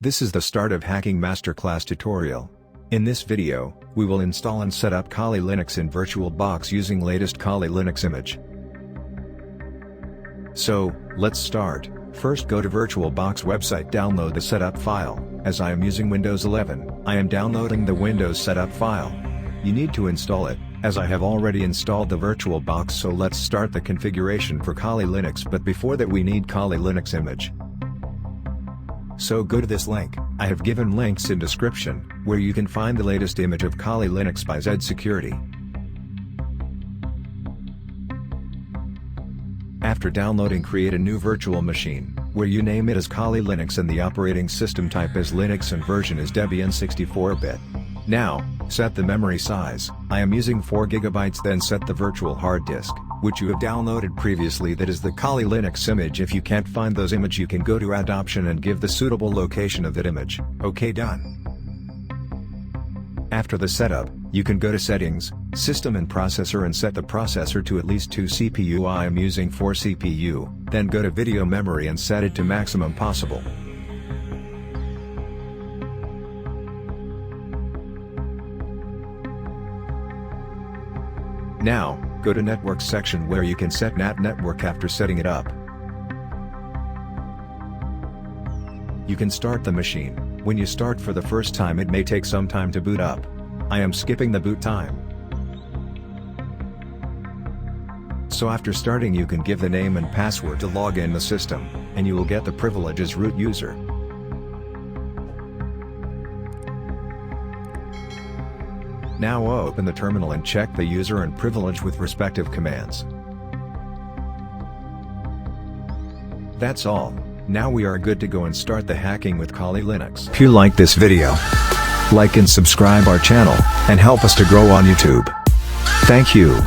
This is the Start of Hacking Masterclass tutorial. In this video, we will install and set up Kali Linux in VirtualBox using latest Kali Linux image. So, let's start. First go to VirtualBox website, download the setup file. As I am using Windows 11, I am downloading the Windows setup file. You need to install it, as I have already installed the VirtualBox, so let's start the configuration for Kali Linux, but before that we need Kali Linux image. So go to this link, I have given links in description, where you can find the latest image of Kali Linux by ZSecurity. After downloading, create a new virtual machine, where you name it as Kali Linux and the operating system type as Linux and version is Debian 64-bit. Now, set the memory size, I am using 4 GB, then set the virtual hard disk, which you have downloaded previously, that is the Kali Linux image. If you can't find those image, you can go to Add option and give the suitable location of that image. OK, done. After the setup, you can go to Settings, System and Processor and set the processor to at least 2 CPU. I am using 4 CPU, then go to Video Memory and set it to maximum possible. Now, go to Network section where you can set NAT network. After setting it up, you can start the machine. When you start for the first time, it may take some time to boot up. I am skipping the boot time. So after starting, you can give the name and password to log in the system, and you will get the privilege as root user. Now open the terminal and check the user and privilege with respective commands. That's all. Now we are good to go and start the hacking with Kali Linux. If you like this video, like and subscribe our channel, and help us to grow on YouTube. Thank you.